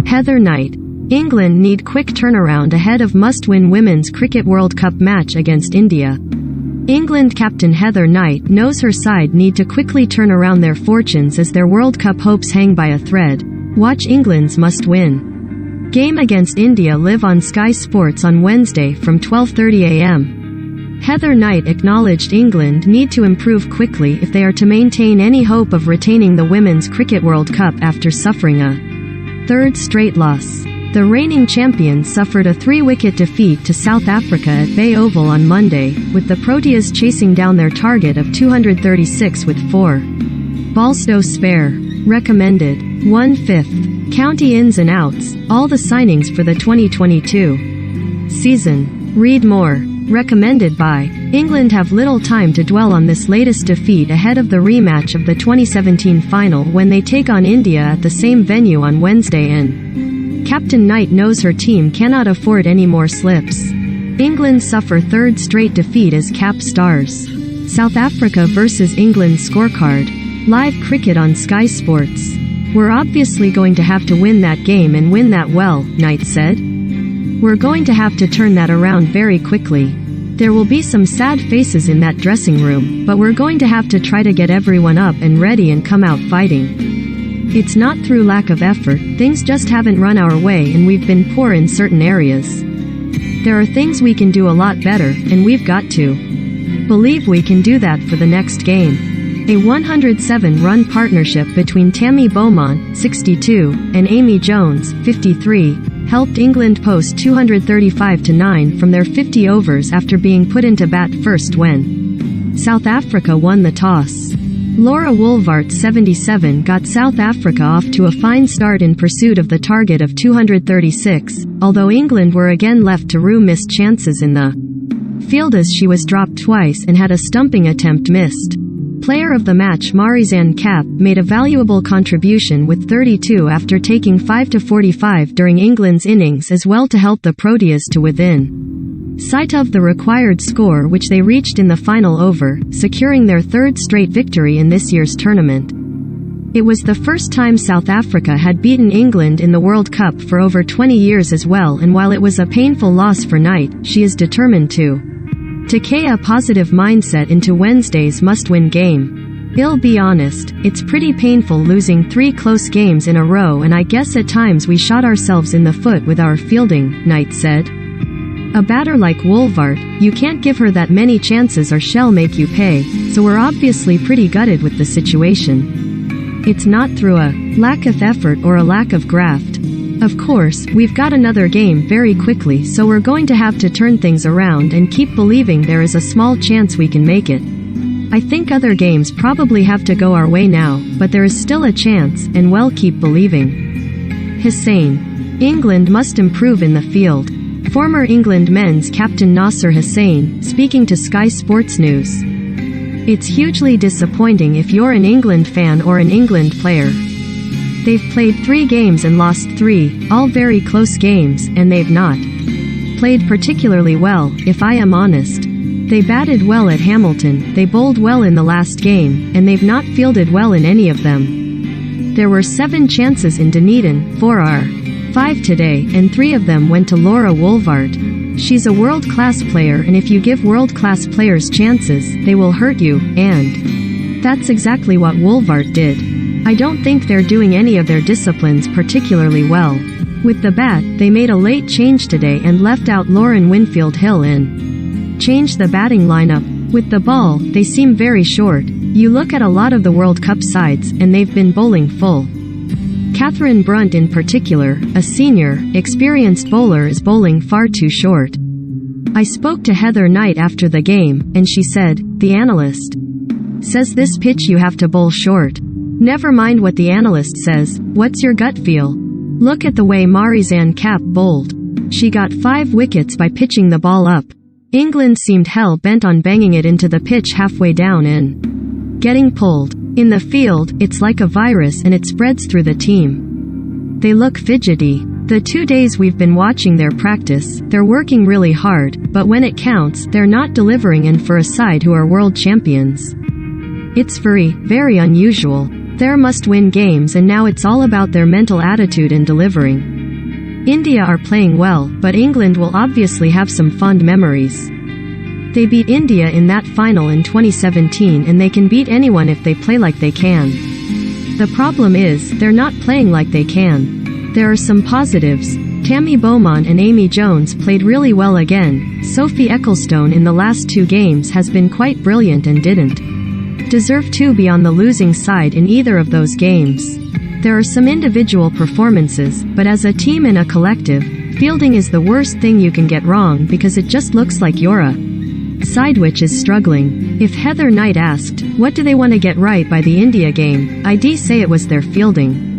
Heather Knight. England need quick turnaround ahead of must-win Women's Cricket World Cup match against India. England captain Heather Knight knows her side need to quickly turn around their fortunes as their World Cup hopes hang by a thread. Watch England's must-win game against India live on Sky Sports on Wednesday from 12:30 a.m. Heather Knight acknowledged England need to improve quickly if they are to maintain any hope of retaining the Women's Cricket World Cup after suffering a third straight loss. The reigning champions suffered a 3-wicket defeat to South Africa at Bay Oval on Monday, with the Proteas chasing down their target of 236 with 4 balls to spare. Recommended. 1/5. County ins and outs, all the signings for the 2022 season. Read more. Recommended by. England have little time to dwell on this latest defeat ahead of the rematch of the 2017 final when they take on India at the same venue on Wednesday and Captain Knight knows her team cannot afford any more slips. England suffer third straight defeat as cap stars. South Africa vs England scorecard. Live cricket on Sky Sports. We're obviously going to have to win that game and win that well, Knight said. We're going to have to turn that around very quickly. There will be some sad faces in that dressing room, but we're going to have to try to get everyone up and ready and come out fighting. It's not through lack of effort, things just haven't run our way and we've been poor in certain areas. There are things we can do a lot better, and we've got to believe we can do that for the next game. A 107-run partnership between Tammy Beaumont, 62, and Amy Jones, 53, helped England post 235-9 from their 50 overs after being put into bat first when South Africa won the toss. Laura Woolvart, 77, got South Africa off to a fine start in pursuit of the target of 236, although England were again left to rue missed chances in the field as she was dropped twice and had a stumping attempt missed. Player of the match Marizanne Kapp made a valuable contribution with 32 after taking 5-45 during England's innings as well to help the Proteas to within sight of the required score which they reached in the final over, securing their third straight victory in this year's tournament. It was the first time South Africa had beaten England in the World Cup for over 20 years as well, and while it was a painful loss for Knight, she is determined to take a positive mindset into Wednesday's must-win game. I'll be honest, it's pretty painful losing 3 close games in a row, and I guess at times we shot ourselves in the foot with our fielding, Knight said. A batter like Woolvart, you can't give her that many chances or she'll make you pay, so we're obviously pretty gutted with the situation. It's not through a lack of effort or a lack of graft. Of course, we've got another game very quickly, so we're going to have to turn things around and keep believing there is a small chance we can make it. I think other games probably have to go our way now, but there is still a chance, and we'll keep believing. Hussain. England must improve in the field. Former England men's captain Nasser Hussain, speaking to Sky Sports News. It's hugely disappointing if you're an England fan or an England player. They've played 3 games and lost 3, all very close games, and they've not played particularly well, if I am honest. They batted well at Hamilton, they bowled well in the last game, and they've not fielded well in any of them. There were 7 chances in Dunedin, 4 are 5 today, and 3 of them went to Laura Woolvart. She's a world-class player, and if you give world-class players chances, they will hurt you, and that's exactly what Woolvart did. I don't think they're doing any of their disciplines particularly well. With the bat, they made a late change today and left out Lauren Winfield Hill and changed the batting lineup. With the ball, they seem very short. You look at a lot of the World Cup sides, and they've been bowling full. Catherine Brunt in particular, a senior, experienced bowler, is bowling far too short. I spoke to Heather Knight after the game, and she said, the analyst says this pitch you have to bowl short. Never mind what the analyst says, what's your gut feel? Look at the way Marizanne Kapp bowled. She got 5 wickets by pitching the ball up. England seemed hell-bent on banging it into the pitch halfway down and getting pulled. In the field, it's like a virus and it spreads through the team. They look fidgety. The 2 days we've been watching their practice, they're working really hard, but when it counts, they're not delivering, and for a side who are world champions, it's very, very unusual. They must win games, and now it's all about their mental attitude and delivering. India are playing well, but England will obviously have some fond memories. They beat India in that final in 2017 and they can beat anyone if they play like they can. The problem is, they're not playing like they can. There are some positives. Tammy Beaumont and Amy Jones played really well again. Sophie Ecclestone in the last 2 games has been quite brilliant and didn't deserve to be on the losing side in either of those games. There are some individual performances, but as a team and a collective, fielding is the worst thing you can get wrong because it just looks like you're a side which is struggling. If Heather Knight asked, what do they want to get right by the India game, I'd say it was their fielding.